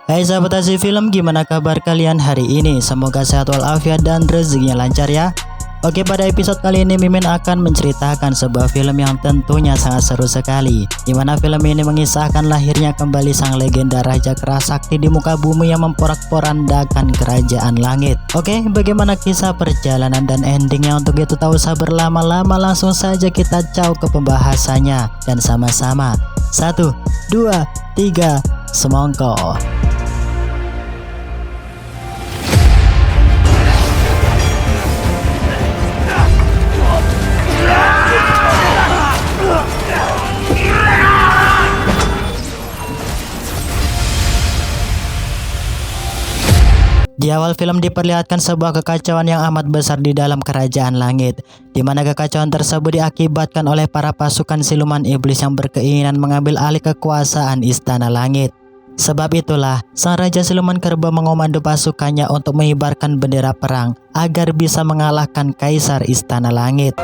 Hai sahabat Asyik Film, gimana kabar kalian hari ini? Semoga sehat walafiat dan rezekinya lancar ya. Oke, pada episode kali ini Mimin akan menceritakan sebuah film yang tentunya sangat seru sekali, dimana film ini mengisahkan lahirnya kembali sang legenda Raja Kerasakti di muka bumi yang memporak-porandakan kerajaan langit. Oke, bagaimana kisah perjalanan dan endingnya? Untuk itu tak usah berlama-lama, langsung saja kita caw ke pembahasannya. Dan sama-sama 1, 2, 3, semongko. Di awal film diperlihatkan sebuah kekacauan yang amat besar di dalam kerajaan langit, di mana kekacauan tersebut diakibatkan oleh para pasukan siluman iblis yang berkeinginan mengambil alih kekuasaan istana langit. Sebab itulah, sang Raja Siluman Kerbau mengomando pasukannya untuk mengibarkan bendera perang agar bisa mengalahkan Kaisar Istana Langit.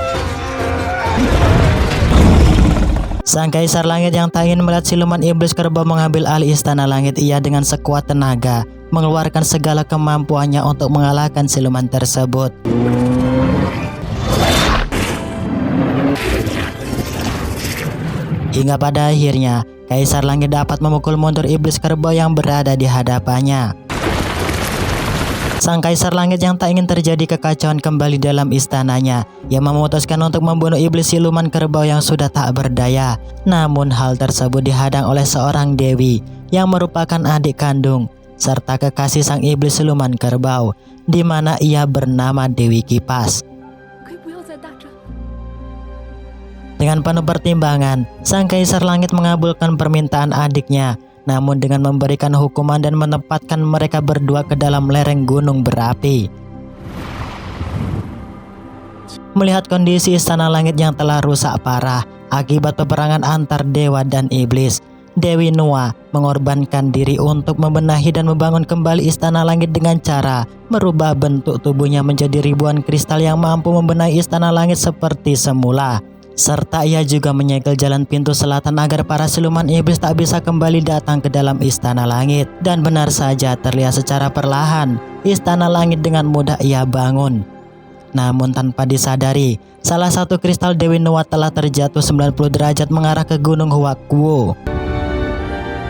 Sang Kaisar Langit yang tak ingin melihat siluman iblis kerbau mengambil alih istana langit, ia dengan sekuat tenaga mengeluarkan segala kemampuannya untuk mengalahkan siluman tersebut. Hingga pada akhirnya, Kaisar Langit dapat memukul mundur iblis kerbau yang berada di hadapannya. Sang Kaisar Langit yang tak ingin terjadi kekacauan kembali dalam istananya, ia memutuskan untuk membunuh iblis siluman kerbau yang sudah tak berdaya. Namun hal tersebut dihadang oleh seorang dewi yang merupakan adik kandung serta kekasih sang iblis siluman kerbau, di mana ia bernama Dewi Kipas. Dengan penuh pertimbangan, sang Kaisar Langit mengabulkan permintaan adiknya, namun dengan memberikan hukuman dan menempatkan mereka berdua ke dalam lereng gunung berapi. Melihat kondisi istana langit yang telah rusak parah akibat peperangan antar dewa dan iblis, Dewi Nuwa mengorbankan diri untuk membenahi dan membangun kembali istana langit dengan cara merubah bentuk tubuhnya menjadi ribuan kristal yang mampu membenahi istana langit seperti semula. Serta ia juga menyegel jalan pintu selatan agar para siluman iblis tak bisa kembali datang ke dalam istana langit. Dan benar saja, terlihat secara perlahan istana langit dengan mudah ia bangun. Namun tanpa disadari, salah satu kristal Dewi Nuwa telah terjatuh 90 derajat mengarah ke Gunung Huakuo.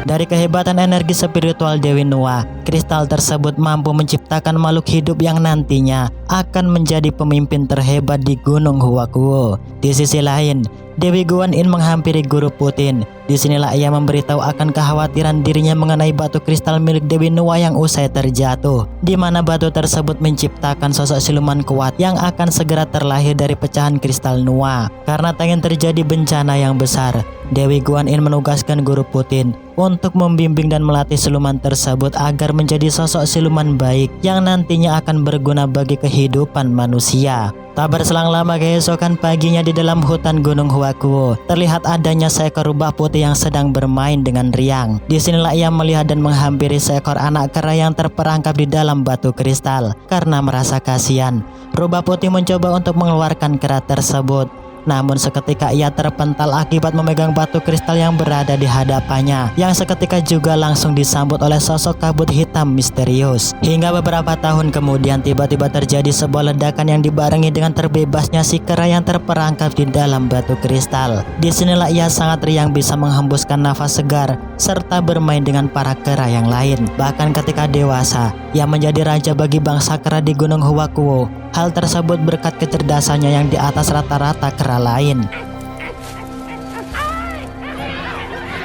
Dari kehebatan energi spiritual Dewi Nuwa, kristal tersebut mampu menciptakan makhluk hidup yang nantinya akan menjadi pemimpin terhebat di Gunung Huakuo. Di sisi lain, Dewi Guan Yin menghampiri Guru Putin. Disinilah ia memberitahu akan kekhawatiran dirinya mengenai batu kristal milik Dewi Nuwa yang usai terjatuh, di mana batu tersebut menciptakan sosok siluman kuat yang akan segera terlahir dari pecahan kristal Nuwa. Karena tak ingin terjadi bencana yang besar, Dewi Guan Yin menugaskan Guru Putin untuk membimbing dan melatih siluman tersebut agar menjadi sosok siluman baik yang nantinya akan berguna bagi kehidupan manusia. Tak berselang lama, keesokan paginya di dalam hutan Gunung Huakuo, terlihat adanya seekor rubah putih yang sedang bermain dengan riang. Disinilah ia melihat dan menghampiri seekor anak kera yang terperangkap di dalam batu kristal. Karena merasa kasihan, rubah putih mencoba untuk mengeluarkan kera tersebut. Namun seketika ia terpental akibat memegang batu kristal yang berada di hadapannya, yang seketika juga langsung disambut oleh sosok kabut hitam misterius. Hingga beberapa tahun kemudian tiba-tiba terjadi sebuah ledakan yang dibarengi dengan terbebasnya si kera yang terperangkap di dalam batu kristal. Disinilah ia sangat riang bisa menghembuskan nafas segar serta bermain dengan para kera yang lain. Bahkan ketika dewasa, ia menjadi raja bagi bangsa kera di Gunung Huakuo. Hal tersebut berkat kecerdasannya yang di atas rata-rata kera lain.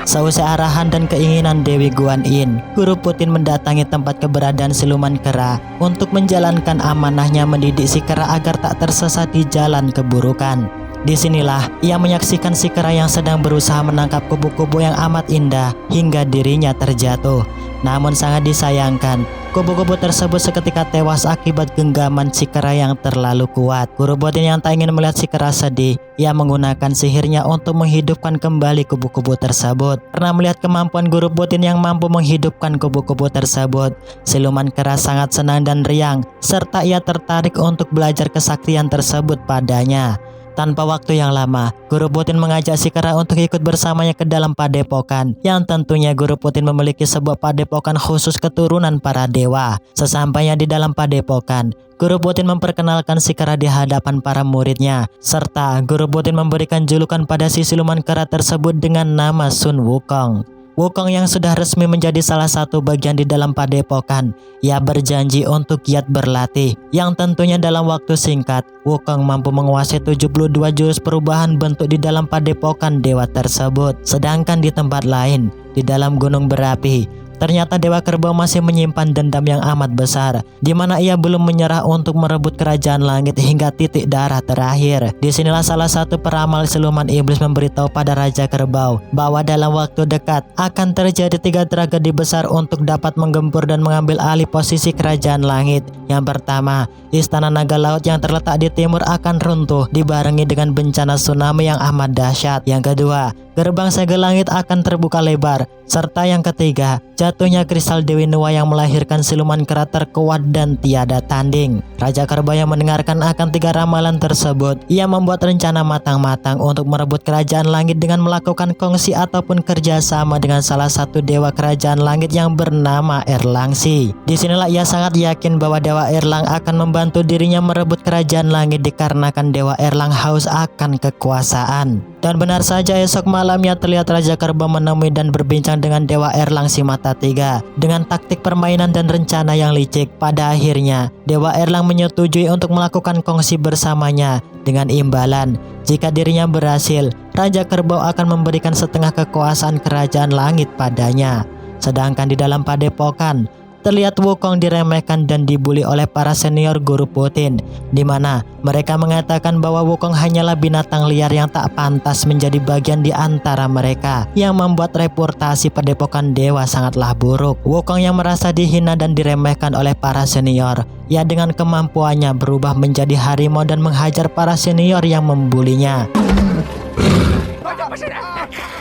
Seusai arahan dan keinginan Dewi Guan Yin, Guru Putin mendatangi tempat keberadaan siluman kera untuk menjalankan amanahnya mendidik si kera agar tak tersesat di jalan keburukan. Disinilah ia menyaksikan si kera yang sedang berusaha menangkap kubu-kubu yang amat indah hingga dirinya terjatuh. Namun sangat disayangkan, kubu-kubu tersebut seketika tewas akibat genggaman si kera yang terlalu kuat. Guru Putin yang tak ingin melihat si kera sedih, ia menggunakan sihirnya untuk menghidupkan kembali kubu-kubu tersebut. Karena melihat kemampuan Guru Putin yang mampu menghidupkan kubu-kubu tersebut, siluman kera sangat senang dan riang, serta ia tertarik untuk belajar kesaktian tersebut padanya. Tanpa waktu yang lama, Guru Putin mengajak si kera untuk ikut bersamanya ke dalam padepokan, yang tentunya Guru Putin memiliki sebuah padepokan khusus keturunan para dewa. Sesampainya di dalam padepokan, Guru Putin memperkenalkan si kera di hadapan para muridnya, serta Guru Putin memberikan julukan pada si siluman kera tersebut dengan nama Sun Wukong. Wukong yang sudah resmi menjadi salah satu bagian di dalam padepokan, ia berjanji untuk giat berlatih, yang tentunya dalam waktu singkat, Wukong mampu menguasai 72 jurus perubahan bentuk di dalam padepokan dewa tersebut. Sedangkan di tempat lain, di dalam gunung berapi, ternyata Dewa Kerbau masih menyimpan dendam yang amat besar, di mana ia belum menyerah untuk merebut kerajaan langit hingga titik darah terakhir. Disinilah salah satu peramal siluman iblis memberitahu pada Raja Kerbau bahwa dalam waktu dekat akan terjadi 3 tragedi besar untuk dapat menggempur dan mengambil alih posisi kerajaan langit. Yang pertama, Istana Naga Laut yang terletak di timur akan runtuh dibarengi dengan bencana tsunami yang amat dahsyat. Yang kedua, gerbang segel langit akan terbuka lebar. Serta yang ketiga, jatuhnya kristal Dewi Nuwa yang melahirkan siluman kera terkuat dan tiada tanding. Raja Kerbau yang mendengarkan akan 3 ramalan tersebut, ia membuat rencana matang-matang untuk merebut kerajaan langit dengan melakukan kongsi ataupun kerjasama dengan salah satu dewa kerajaan langit yang bernama Erlangsi. Disinilah ia sangat yakin bahwa Dewa Erlang akan membantu dirinya merebut kerajaan langit dikarenakan Dewa Erlang haus akan kekuasaan. Dan benar saja, esok malamnya terlihat Raja Kerbau menemui dan berbincang dengan Dewa Erlang si mata 3 dengan taktik permainan dan rencana yang licik. Pada akhirnya, Dewa Erlang menyetujui untuk melakukan kongsi bersamanya dengan imbalan jika dirinya berhasil, Raja Kerbau akan memberikan setengah kekuasaan kerajaan langit padanya. Sedangkan di dalam padepokan, terlihat Wukong diremehkan dan dibuli oleh para senior Guru Putin, di mana mereka mengatakan bahwa Wukong hanyalah binatang liar yang tak pantas menjadi bagian di antara mereka, yang membuat reputasi padepokan dewa sangatlah buruk. Wukong yang merasa dihina dan diremehkan oleh para senior, ia dengan kemampuannya berubah menjadi harimau dan menghajar para senior yang membulinya.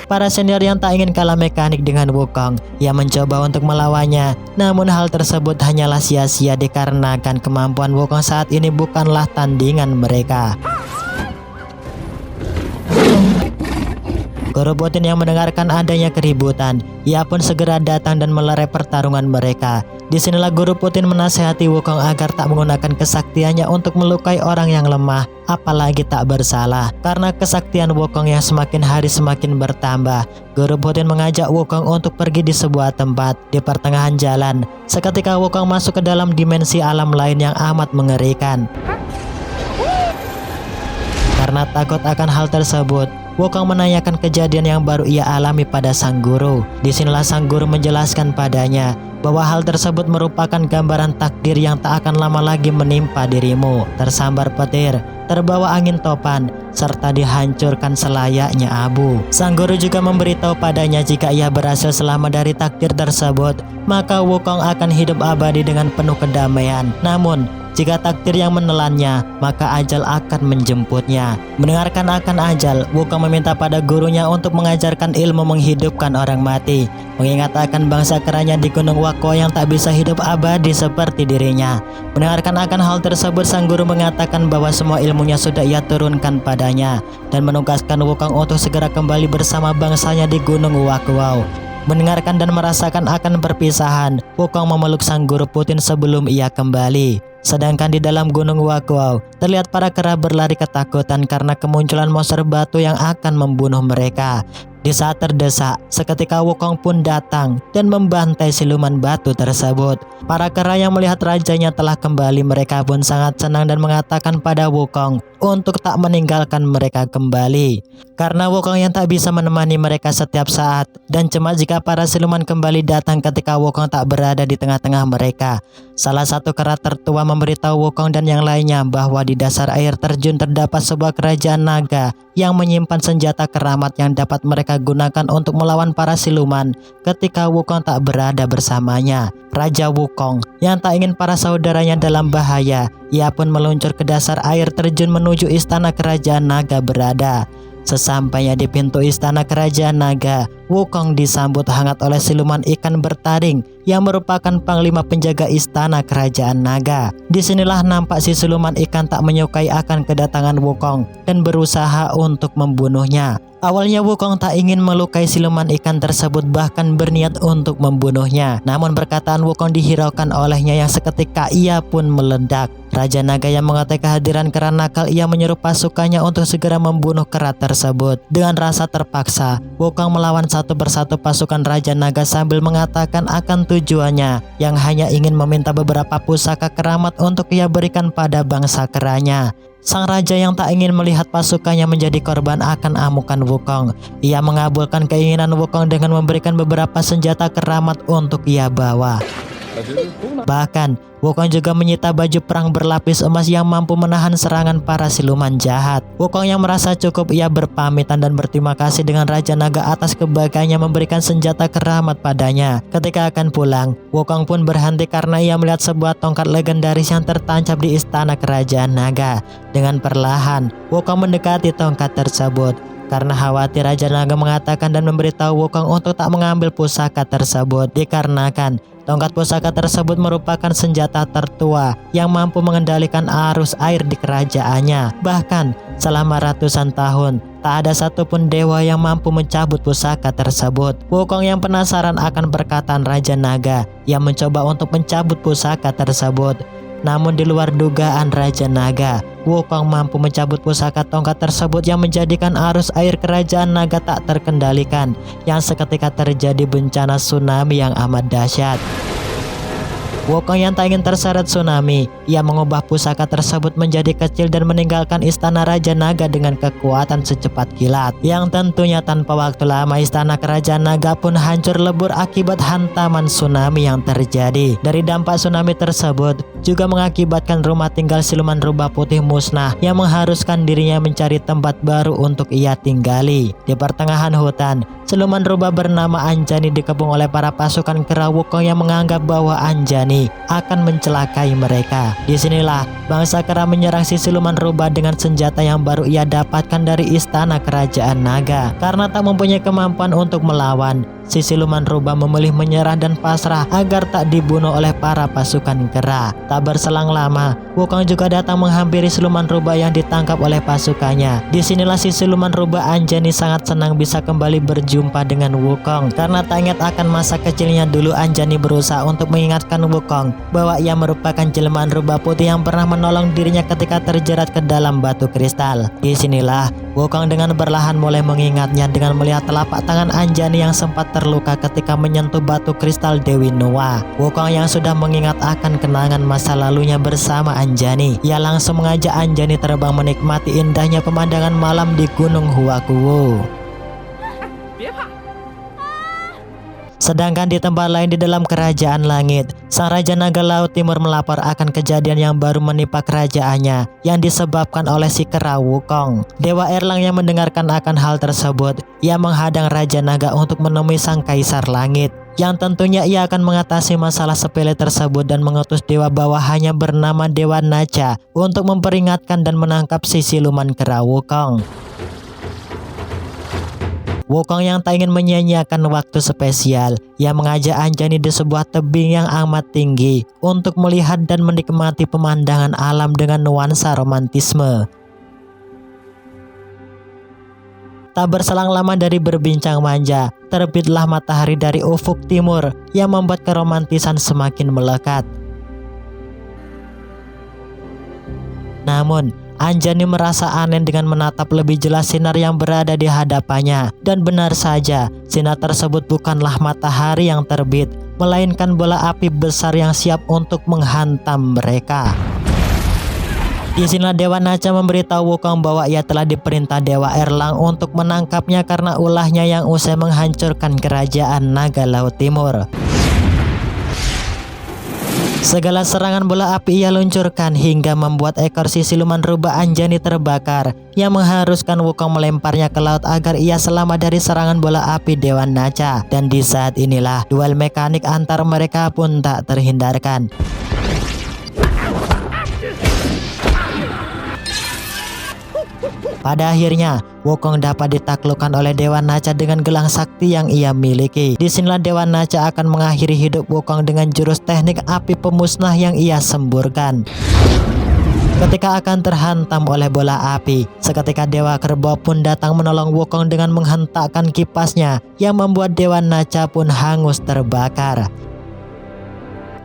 Para senior yang tak ingin kalah mekanik dengan Wukong, ia mencoba untuk melawannya. Namun hal tersebut hanyalah sia-sia dikarenakan kemampuan Wukong saat ini bukanlah tandingan mereka. Guru Putin yang mendengarkan adanya keributan, ia pun segera datang dan melerai pertarungan mereka. Disinilah Guru Putin menasihati Wukong agar tak menggunakan kesaktiannya untuk melukai orang yang lemah, apalagi tak bersalah. Karena kesaktian Wukong yang semakin hari semakin bertambah, Guru Putin mengajak Wukong untuk pergi di sebuah tempat. Di pertengahan jalan, seketika Wukong masuk ke dalam dimensi alam lain yang amat mengerikan. Karena takut akan hal tersebut, Wukong menanyakan kejadian yang baru ia alami pada sang guru. Disinilah sang guru menjelaskan padanya bahwa hal tersebut merupakan gambaran takdir yang tak akan lama lagi menimpa dirimu. Tersambar petir, terbawa angin topan, serta dihancurkan selayaknya abu. Sang guru juga memberitahu padanya jika ia berhasil selamat dari takdir tersebut, maka Wukong akan hidup abadi dengan penuh kedamaian. Namun, jika takdir yang menelannya, maka ajal akan menjemputnya. Mendengarkan akan ajal, Wukong meminta pada gurunya untuk mengajarkan ilmu menghidupkan orang mati, mengingat akan bangsa keranya di Gunung Wako yang tak bisa hidup abadi seperti dirinya. Mendengarkan akan hal tersebut, sang guru mengatakan bahwa semua ilmunya sudah ia turunkan padanya dan menugaskan Wukong untuk segera kembali bersama bangsanya di Gunung Wako. Mendengarkan dan merasakan akan perpisahan, Wukong memeluk sang guru Putin sebelum ia kembali. Sedangkan di dalam Gunung Wako, terlihat para kera berlari ketakutan karena kemunculan monster batu yang akan membunuh mereka. Di saat terdesak, seketika Wukong pun datang dan membantai siluman batu tersebut. Para kera yang melihat rajanya telah kembali, mereka pun sangat senang dan mengatakan pada Wukong untuk tak meninggalkan mereka kembali. Karena Wukong yang tak bisa menemani mereka setiap saat dan cemas jika para siluman kembali datang ketika Wukong tak berada di tengah-tengah mereka. Salah satu kera tertua memberitahu Wukong dan yang lainnya bahwa di dasar air terjun terdapat sebuah kerajaan naga yang menyimpan senjata keramat yang dapat mereka gunakan untuk melawan para siluman ketika Wukong tak berada bersamanya. Raja Wukong yang tak ingin para saudaranya dalam bahaya, ia pun meluncur ke dasar air terjun menuju istana kerajaan naga berada. Sesampainya di pintu istana kerajaan naga, Wukong disambut hangat oleh siluman ikan bertaring yang merupakan panglima penjaga istana kerajaan naga. Disinilah nampak si siluman ikan tak menyukai akan kedatangan Wukong dan berusaha untuk membunuhnya. Awalnya Wukong tak ingin melukai siluman ikan tersebut, bahkan berniat untuk membunuhnya. Namun perkataan Wukong dihiraukan olehnya yang seketika ia pun meledak. Raja Naga yang mengetahui kehadiran kera nakal, ia menyuruh pasukannya untuk segera membunuh kera tersebut. Dengan rasa terpaksa, Wukong melawan satu persatu pasukan Raja Naga sambil mengatakan akan tujuannya yang hanya ingin meminta beberapa pusaka keramat untuk ia berikan pada bangsa keranya. Sang raja yang tak ingin melihat pasukannya menjadi korban akan amukan Wukong. Ia mengabulkan keinginan Wukong dengan memberikan beberapa senjata keramat untuk ia bawa. Bahkan, Wukong juga menyita baju perang berlapis emas yang mampu menahan serangan para siluman jahat. Wukong yang merasa cukup, ia berpamitan dan berterima kasih dengan Raja Naga atas kebaikannya memberikan senjata keramat padanya. Ketika akan pulang, Wukong pun berhenti karena ia melihat sebuah tongkat legendaris yang tertancap di istana kerajaan naga. Dengan perlahan, Wukong mendekati tongkat tersebut. Karena khawatir, Raja Naga mengatakan dan memberitahu Wukong untuk tak mengambil pusaka tersebut, dikarenakan tongkat pusaka tersebut merupakan senjata tertua yang mampu mengendalikan arus air di kerajaannya. Bahkan selama ratusan tahun, tak ada satupun dewa yang mampu mencabut pusaka tersebut. Wukong yang penasaran akan perkataan Raja Naga, yang mencoba untuk mencabut pusaka tersebut. Namun di luar dugaan Raja Naga, Wukong mampu mencabut pusaka tongkat tersebut yang menjadikan arus air kerajaan naga tak terkendalikan, yang seketika terjadi bencana tsunami yang amat dahsyat. Wukong yang tak ingin terseret tsunami, ia mengubah pusaka tersebut menjadi kecil dan meninggalkan istana Raja Naga dengan kekuatan secepat kilat. Yang tentunya tanpa waktu lama istana kerajaan naga pun hancur lebur akibat hantaman tsunami yang terjadi. Dari dampak tsunami tersebut juga mengakibatkan rumah tinggal siluman rubah putih musnah yang mengharuskan dirinya mencari tempat baru untuk ia tinggali. Di pertengahan hutan, siluman rubah bernama Anjani dikepung oleh para pasukan kera Wukong yang menganggap bahwa Anjani akan mencelakai mereka. Disinilah bangsa kera menyerang si siluman rubah dengan senjata yang baru ia dapatkan dari istana kerajaan naga. Karena tak mempunyai kemampuan untuk melawan, si siluman rubah memilih menyerah dan pasrah agar tak dibunuh oleh para pasukan kera. Tak berselang lama, Wukong juga datang menghampiri siluman rubah yang ditangkap oleh pasukannya. Disinilah si siluman rubah Anjani sangat senang bisa kembali berjumpa dengan Wukong. Karena tak ingat akan masa kecilnya dulu, Anjani berusaha untuk mengingatkan Wukong bahwa ia merupakan jelmaan rubah putih yang pernah menolong dirinya ketika terjerat ke dalam batu kristal. Disinilah Wukong dengan berlahan mulai mengingatnya dengan melihat telapak tangan Anjani yang sempat terluka ketika menyentuh batu kristal Dewi Nuwa. Wukong yang sudah mengingat akan kenangan masa lalunya bersama Anjani, ia langsung mengajak Anjani terbang menikmati indahnya pemandangan malam di Gunung Huakuo. Sedangkan di tempat lain di dalam kerajaan langit, sang Raja Naga Laut Timur melapor akan kejadian yang baru menimpa kerajaannya yang disebabkan oleh si kera Wukong. Dewa Erlang yang mendengarkan akan hal tersebut, ia menghadang Raja Naga untuk menemui sang Kaisar Langit, yang tentunya ia akan mengatasi masalah sepele tersebut dan mengutus dewa bawahannya bernama Dewa Nacha untuk memperingatkan dan menangkap si siluman kera Wukong. Wukong yang tak ingin menyia-nyiakan waktu spesial, ia mengajak Anjani di sebuah tebing yang amat tinggi untuk melihat dan menikmati pemandangan alam dengan nuansa romantisme. Tak berselang lama dari berbincang manja, terbitlah matahari dari ufuk timur yang membuat keromantisan semakin melekat. Namun, Anjani merasa aneh dengan menatap lebih jelas sinar yang berada di hadapannya. Dan benar saja, sinar tersebut bukanlah matahari yang terbit, melainkan bola api besar yang siap untuk menghantam mereka. Di sinilah Dewa Nacha memberitahu Wukong bahwa ia telah diperintah Dewa Erlang untuk menangkapnya karena ulahnya yang usai menghancurkan kerajaan Naga Laut Timur. Segala serangan bola api ia luncurkan hingga membuat ekor si siluman rubah Anjani terbakar, yang mengharuskan Wukong melemparnya ke laut agar ia selamat dari serangan bola api Dewa Nacha. Dan di saat inilah duel mekanik antar mereka pun tak terhindarkan. Pada akhirnya, Wukong dapat ditaklukkan oleh Dewa Naca dengan gelang sakti yang ia miliki. Disinilah Dewa Naca akan mengakhiri hidup Wukong dengan jurus teknik api pemusnah yang ia semburkan. Ketika akan terhantam oleh bola api, seketika Dewa Kerbau pun datang menolong Wukong dengan menghentakkan kipasnya yang membuat Dewa Naca pun hangus terbakar.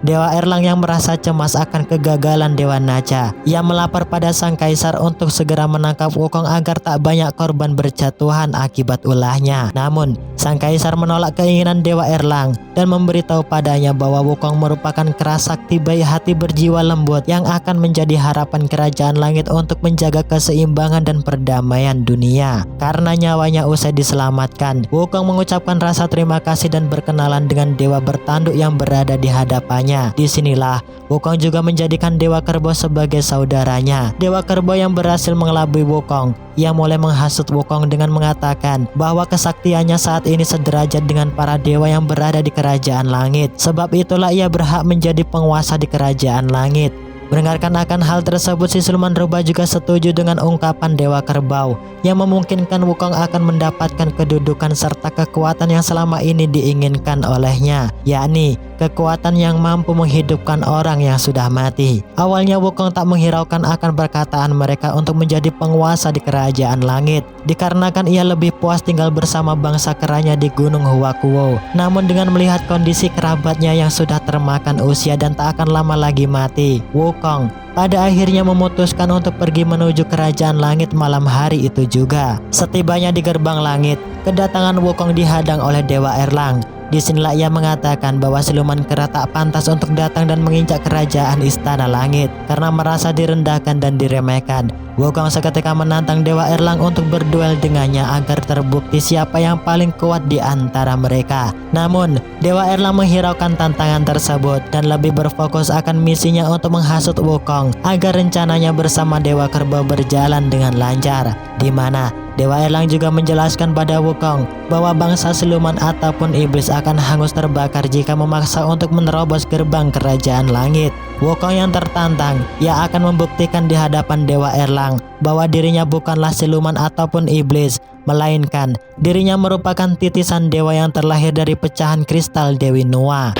Dewa Erlang yang merasa cemas akan kegagalan Dewa Naca, ia melapor pada sang kaisar untuk segera menangkap Wukong agar tak banyak korban berjatuhan akibat ulahnya. Namun, sang kaisar menolak keinginan Dewa Erlang dan memberitahu padanya bahwa Wukong merupakan keras sakti baik hati berjiwa lembut yang akan menjadi harapan kerajaan langit untuk menjaga keseimbangan dan perdamaian dunia. Karena nyawanya usai diselamatkan, Wukong mengucapkan rasa terima kasih dan berkenalan dengan dewa bertanduk yang berada di hadapannya. Disinilah Wukong juga menjadikan Dewa Kerbau sebagai saudaranya. Dewa Kerbau yang berhasil mengelabui Wukong, ia mulai menghasut Wukong dengan mengatakan bahwa kesaktiannya saat ini sederajat dengan para dewa yang berada di kerajaan langit. Sebab itulah ia berhak menjadi penguasa di kerajaan langit. Mendengarkan akan hal tersebut, si Siluman Rubah juga setuju dengan ungkapan Dewa Kerbau yang memungkinkan Wukong akan mendapatkan kedudukan serta kekuatan yang selama ini diinginkan olehnya, yakni kekuatan yang mampu menghidupkan orang yang sudah mati. Awalnya Wukong tak menghiraukan akan perkataan mereka untuk menjadi penguasa di kerajaan langit, dikarenakan ia lebih puas tinggal bersama bangsa keranya di Gunung Huakuo. Namun dengan melihat kondisi kerabatnya yang sudah termakan usia dan tak akan lama lagi mati, Wukong pada akhirnya memutuskan untuk pergi menuju kerajaan langit malam hari itu juga. Setibanya di gerbang langit, kedatangan Wukong dihadang oleh Dewa Erlang. Disinilah ia mengatakan bahwa siluman kera tak pantas untuk datang dan menginjak kerajaan istana langit karena merasa direndahkan dan diremehkan. Wukong seketika menantang Dewa Erlang untuk berduel dengannya agar terbukti siapa yang paling kuat di antara mereka. Namun, Dewa Erlang menghiraukan tantangan tersebut dan lebih berfokus akan misinya untuk menghasut Wukong agar rencananya bersama Dewa Kerbau berjalan dengan lancar, di mana Dewa Erlang juga menjelaskan pada Wukong bahwa bangsa siluman ataupun iblis akan hangus terbakar jika memaksa untuk menerobos gerbang kerajaan langit. Wukong yang tertantang, ia akan membuktikan di hadapan Dewa Erlang bahwa dirinya bukanlah siluman ataupun iblis, melainkan dirinya merupakan titisan dewa yang terlahir dari pecahan kristal Dewi Nuwa.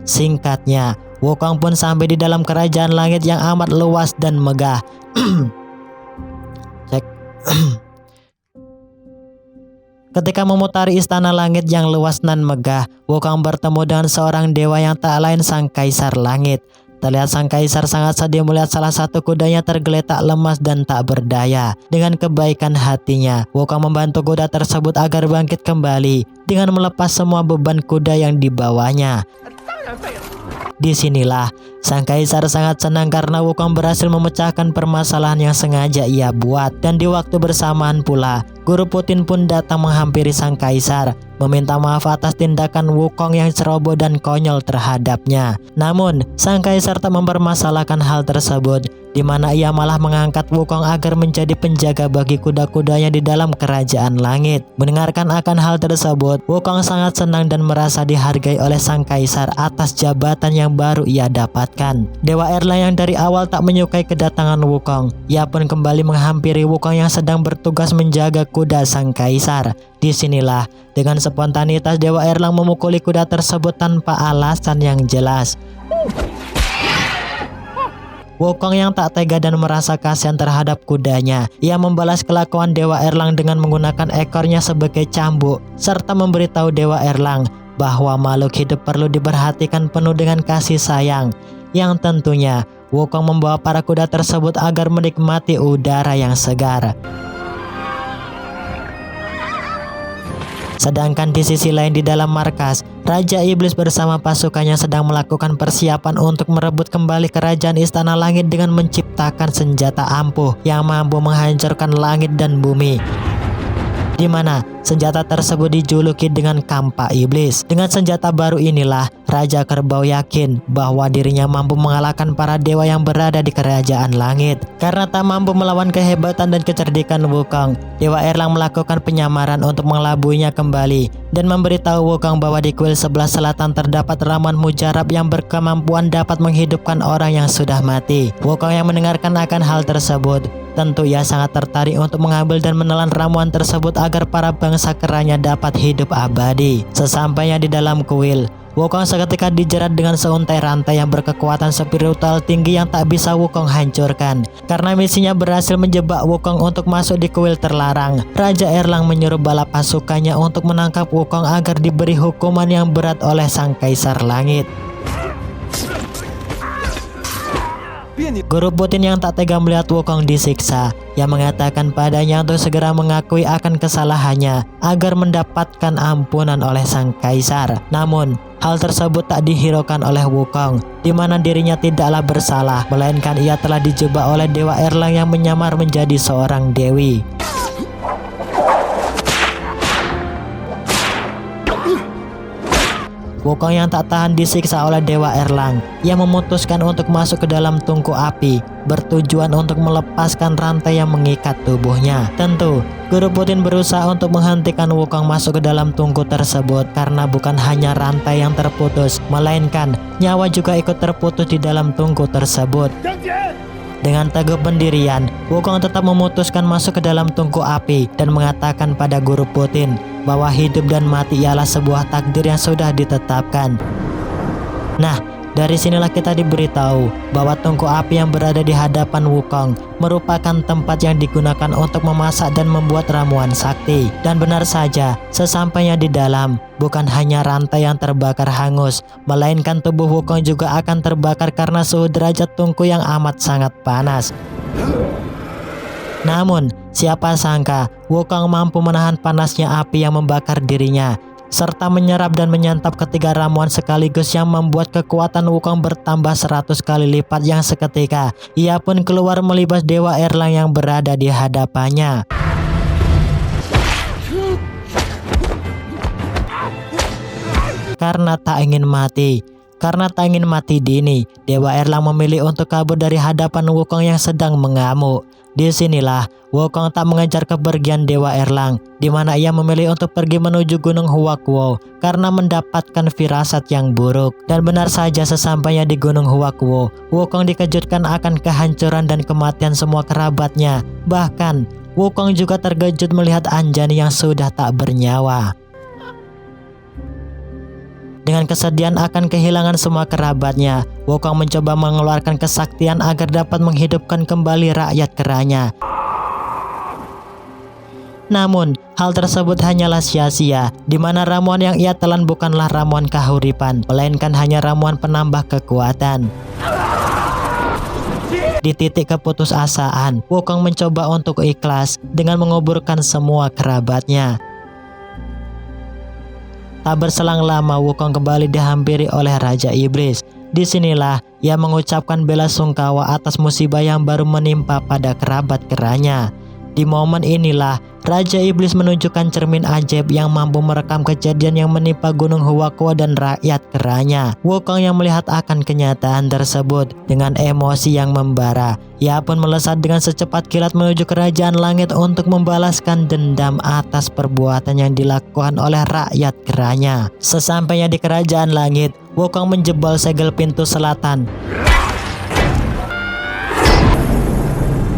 Singkatnya, Wukong pun sampai di dalam kerajaan langit yang amat luas dan megah. Ketika memutari istana langit yang luas dan megah, Wukong bertemu dengan seorang dewa yang tak lain sang kaisar langit. Terlihat sang kaisar sangat sedih melihat salah satu kudanya tergeletak lemas dan tak berdaya. Dengan kebaikan hatinya, Wukong membantu kuda tersebut agar bangkit kembali dengan melepas semua beban kuda yang dibawanya. Disinilah sang kaisar sangat senang karena Wukong berhasil memecahkan permasalahan yang sengaja ia buat. Dan di waktu bersamaan pula, Guru Putin pun datang menghampiri sang kaisar, meminta maaf atas tindakan Wukong yang ceroboh dan konyol terhadapnya. Namun, sang kaisar tak mempermasalahkan hal tersebut, di mana ia malah mengangkat Wukong agar menjadi penjaga bagi kuda-kudanya di dalam kerajaan langit. Mendengarkan akan hal tersebut, Wukong sangat senang dan merasa dihargai oleh sang kaisar atas jabatan yang baru ia dapatkan. Dewa Erlang yang dari awal tak menyukai kedatangan Wukong, ia pun kembali menghampiri Wukong yang sedang bertugas menjaga kuda sang kaisar. Disinilah dengan spontanitas Dewa Erlang memukuli kuda tersebut tanpa alasan yang jelas. Wukong yang tak tega dan merasa kasihan terhadap kudanya, ia membalas kelakuan Dewa Erlang dengan menggunakan ekornya sebagai cambuk, serta memberitahu Dewa Erlang bahwa makhluk hidup perlu diperhatikan penuh dengan kasih sayang, yang tentunya Wukong membawa para kuda tersebut agar menikmati udara yang segar. Sedangkan di sisi lain di dalam markas, Raja Iblis bersama pasukannya sedang melakukan persiapan untuk merebut kembali kerajaan Istana Langit dengan menciptakan senjata ampuh yang mampu menghancurkan langit dan bumi. Di mana senjata tersebut dijuluki dengan kampak iblis. Dengan senjata baru inilah Raja Kerbau yakin bahwa dirinya mampu mengalahkan para dewa yang berada di kerajaan langit. Karena tak mampu melawan kehebatan dan kecerdikan Wukong, Dewa Erlang melakukan penyamaran untuk mengelabuinya kembali dan memberitahu Wukong bahwa di kuil sebelah selatan terdapat ramuan mujarab yang berkemampuan dapat menghidupkan orang yang sudah mati. Wukong yang mendengarkan akan hal tersebut, tentu ia sangat tertarik untuk mengambil dan menelan ramuan tersebut agar para bangsa keranya dapat hidup abadi. Sesampainya di dalam kuil, Wukong seketika dijerat dengan seuntai rantai yang berkekuatan spiritual tinggi yang tak bisa Wukong hancurkan. Karena misinya berhasil menjebak Wukong untuk masuk di kuil terlarang, Raja Erlang menyuruh bala pasukannya untuk menangkap Wukong agar diberi hukuman yang berat oleh Sang Kaisar Langit. Guru Putin yang tak tega melihat Wukong disiksa, yang mengatakan padanya untuk segera mengakui akan kesalahannya agar mendapatkan ampunan oleh Sang Kaisar. Namun, hal tersebut tak dihiraukan oleh Wukong, di mana dirinya tidaklah bersalah, melainkan ia telah dijebak oleh Dewa Erlang yang menyamar menjadi seorang dewi. Wukong yang tak tahan disiksa oleh Dewa Erlang, ia memutuskan untuk masuk ke dalam tungku api, bertujuan untuk melepaskan rantai yang mengikat tubuhnya. Tentu, Guru Putin berusaha untuk menghentikan Wukong masuk ke dalam tungku tersebut karena bukan hanya rantai yang terputus, melainkan nyawa juga ikut terputus di dalam tungku tersebut. Dengan teguh pendirian, Wukong tetap memutuskan masuk ke dalam tungku api dan mengatakan pada Guru Putin bahwa hidup dan mati ialah sebuah takdir yang sudah ditetapkan. Nah, dari sinilah kita diberitahu bahwa tungku api yang berada di hadapan Wukong merupakan tempat yang digunakan untuk memasak dan membuat ramuan sakti. Dan benar saja, sesampainya di dalam, bukan hanya rantai yang terbakar hangus, melainkan tubuh Wukong juga akan terbakar karena suhu derajat tungku yang amat sangat panas. Namun, siapa sangka Wukong mampu menahan panasnya api yang membakar dirinya, serta menyerap dan menyantap ketiga ramuan sekaligus yang membuat kekuatan Wukong bertambah 100 kali lipat yang seketika ia pun keluar melibas Dewa Erlang yang berada di hadapannya. Karena tak ingin mati dini, Dewa Erlang memilih untuk kabur dari hadapan Wukong yang sedang mengamuk. Disinilah Wukong tak mengejar kepergian Dewa Erlang, di mana ia memilih untuk pergi menuju Gunung Huakuo karena mendapatkan firasat yang buruk. Dan benar saja, sesampainya di Gunung Huakuo, Wukong dikejutkan akan kehancuran dan kematian semua kerabatnya. Bahkan Wukong juga terkejut melihat Anjani yang sudah tak bernyawa. Dengan kesedihan akan kehilangan semua kerabatnya, Wukong mencoba mengeluarkan kesaktian agar dapat menghidupkan kembali rakyat keranya. Namun, hal tersebut hanyalah sia-sia, di mana ramuan yang ia telan bukanlah ramuan kahuripan, melainkan hanya ramuan penambah kekuatan. Di titik keputusasaan, Wukong mencoba untuk ikhlas dengan menguburkan semua kerabatnya. Tak berselang lama, Wukong kembali dihampiri oleh Raja Iblis. Disinilah ia mengucapkan bela sungkawa atas musibah yang baru menimpa pada kerabat keranya. Di momen inilah Raja Iblis menunjukkan cermin ajaib yang mampu merekam kejadian yang menimpa Gunung Huakuo dan rakyat keranya. Wukong yang melihat akan kenyataan tersebut dengan emosi yang membara, ia pun melesat dengan secepat kilat menuju kerajaan langit untuk membalaskan dendam atas perbuatan yang dilakukan oleh rakyat keranya. Sesampainya di kerajaan langit, Wukong menjebol segel pintu selatan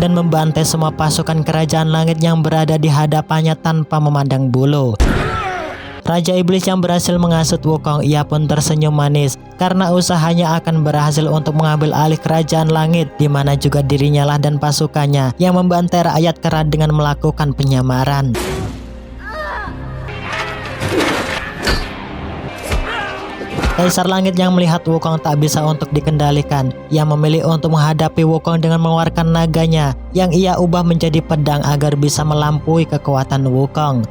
dan membantai semua pasukan kerajaan langit yang berada di hadapannya tanpa memandang bulu. Raja Iblis yang berhasil menghasut Wukong, ia pun tersenyum manis karena usahanya akan berhasil untuk mengambil alih kerajaan langit, di mana juga dirinya lah dan pasukannya yang membantai rakyat kera dengan melakukan penyamaran. Kaisar Langit yang melihat Wukong tak bisa untuk dikendalikan, ia memilih untuk menghadapi Wukong dengan mengeluarkan naganya yang ia ubah menjadi pedang agar bisa melampaui kekuatan Wukong.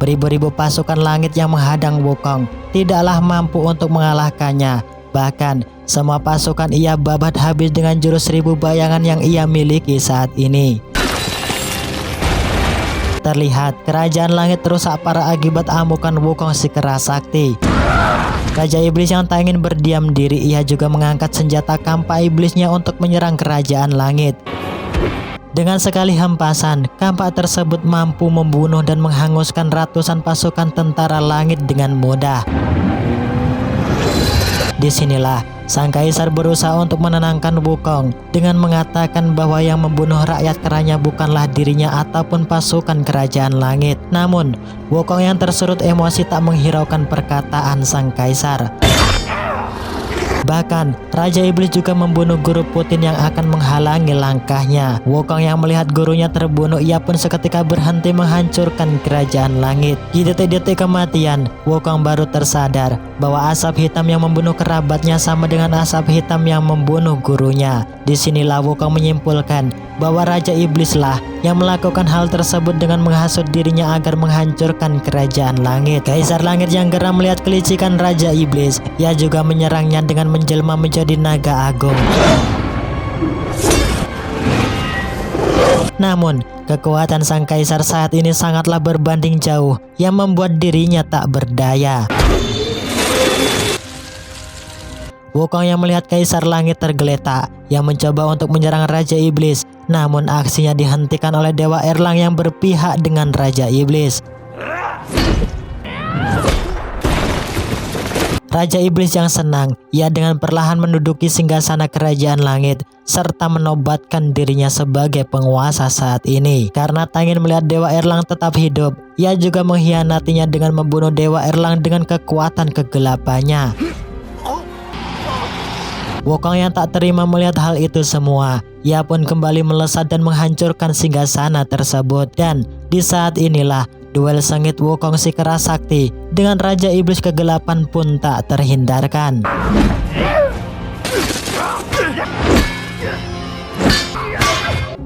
Beribu-ribu pasukan langit yang menghadang Wukong tidaklah mampu untuk mengalahkannya. Bahkan semua pasukan ia babat habis dengan jurus 1000 bayangan yang ia miliki saat ini. terlihat kerajaan langit rusak parah akibat amukan Wukong si kera sakti. Raja Iblis yang tak ingin berdiam diri, ia juga mengangkat senjata kampak iblisnya untuk menyerang kerajaan langit. Dengan sekali hempasan, kampak tersebut mampu membunuh dan menghanguskan ratusan pasukan tentara langit dengan mudah. Disinilah sang kaisar berusaha untuk menenangkan Wukong dengan mengatakan bahwa yang membunuh rakyat keranya bukanlah dirinya ataupun pasukan kerajaan langit. Namun, Wukong yang tersurut emosi tak menghiraukan perkataan sang kaisar. Bahkan, Raja Iblis juga membunuh guru Putin yang akan menghalangi langkahnya. Wukong yang melihat gurunya terbunuh, ia pun seketika berhenti menghancurkan kerajaan langit. Di detik-detik kematian, Wukong baru tersadar bahwa asap hitam yang membunuh kerabatnya sama dengan asap hitam yang membunuh gurunya. Disinilah Wukong menyimpulkan bahwa Raja Iblislah yang melakukan hal tersebut dengan menghasut dirinya agar menghancurkan kerajaan langit. Kaisar langit yang geram melihat kelicikan Raja Iblis, ia juga menyerangnya dengan menjelma menjadi naga agung. Namun, kekuatan sang kaisar saat ini sangatlah berbanding jauh yang membuat dirinya tak berdaya. Wukong yang melihat kaisar langit tergeletak, yang mencoba untuk menyerang Raja Iblis, namun aksinya dihentikan oleh Dewa Erlang yang berpihak dengan Raja Iblis. Raja Iblis yang senang, ia dengan perlahan menduduki singgasana kerajaan langit serta menobatkan dirinya sebagai penguasa saat ini. Karena tak ingin melihat Dewa Erlang tetap hidup, ia juga mengkhianatinya dengan membunuh Dewa Erlang dengan kekuatan kegelapannya. Wukong yang tak terima melihat hal itu semua, ia pun kembali melesat dan menghancurkan singgasana tersebut. Dan di saat inilah duel sengit Wukong si kera sakti dengan Raja Iblis kegelapan pun tak terhindarkan.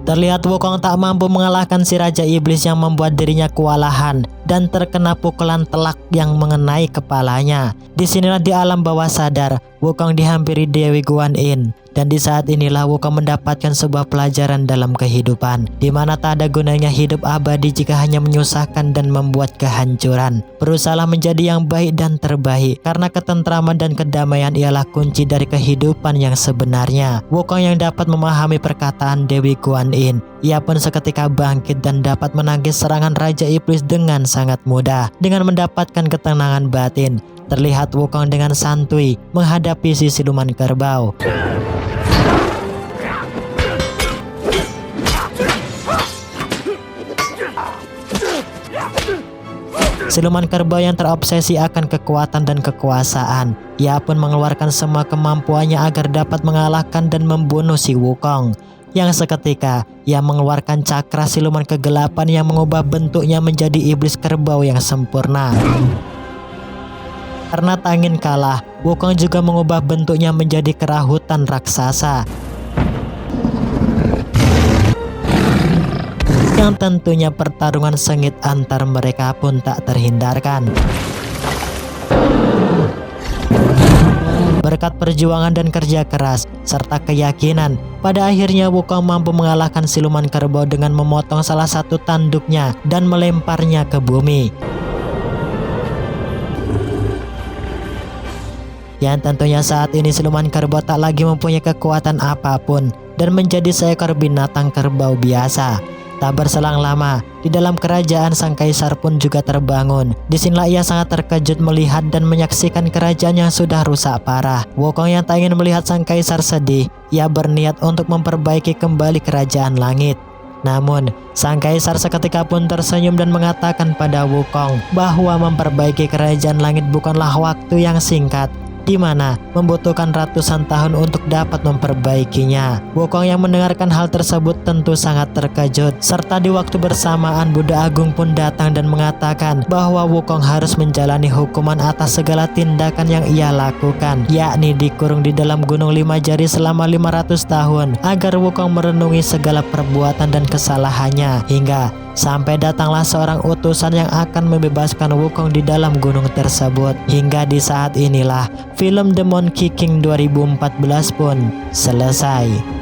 Terlihat Wukong tak mampu mengalahkan si Raja Iblis yang membuat dirinya kewalahan dan terkena pukulan telak yang mengenai kepalanya. Disinilah di alam bawah sadar, Wukong dihampiri Dewi Guan Yin. Dan di saat inilah Wukong mendapatkan sebuah pelajaran dalam kehidupan, di mana tak ada gunanya hidup abadi jika hanya menyusahkan dan membuat kehancuran. Berusahalah menjadi yang baik dan terbaik, karena ketentraman dan kedamaian ialah kunci dari kehidupan yang sebenarnya. Wukong yang dapat memahami perkataan Dewi Guan Yin, ia pun seketika bangkit dan dapat menangkis serangan Raja Iblis dengan sangat mudah. Dengan mendapatkan ketenangan batin, terlihat Wukong dengan santuy menghadapi si siluman kerbau. Siluman kerbau yang terobsesi akan kekuatan dan kekuasaan, ia pun mengeluarkan semua kemampuannya agar dapat mengalahkan dan membunuh si Wukong. Yang seketika ia mengeluarkan cakra siluman kegelapan yang mengubah bentuknya menjadi iblis kerbau yang sempurna. Karena tak ingin kalah, Wukong juga mengubah bentuknya menjadi kerahutan raksasa. Yang tentunya pertarungan sengit antar mereka pun tak terhindarkan. Berkat perjuangan dan kerja keras serta keyakinan, pada akhirnya Wukong mampu mengalahkan siluman kerbau dengan memotong salah satu tanduknya dan melemparnya ke bumi. Yang tentunya saat ini siluman kerbau tak lagi mempunyai kekuatan apapun dan menjadi seekor binatang kerbau biasa. Tak berselang lama, di dalam kerajaan sang kaisar pun juga terbangun. Disinilah ia sangat terkejut melihat dan menyaksikan kerajaan yang sudah rusak parah. Wukong yang tak ingin melihat sang kaisar sedih, ia berniat untuk memperbaiki kembali kerajaan langit. Namun, sang kaisar seketika pun tersenyum dan mengatakan pada Wukong bahwa memperbaiki kerajaan langit bukanlah waktu yang singkat, di mana membutuhkan ratusan tahun untuk dapat memperbaikinya. Wukong yang mendengarkan hal tersebut tentu sangat terkejut, serta di waktu bersamaan Buddha Agung pun datang dan mengatakan bahwa Wukong harus menjalani hukuman atas segala tindakan yang ia lakukan, yakni dikurung di dalam gunung 5 jari selama 500 tahun agar Wukong merenungi segala perbuatan dan kesalahannya, hingga sampai datanglah seorang utusan yang akan membebaskan Wukong di dalam gunung tersebut. Hingga di saat inilah film The Monkey King 2014 pun selesai.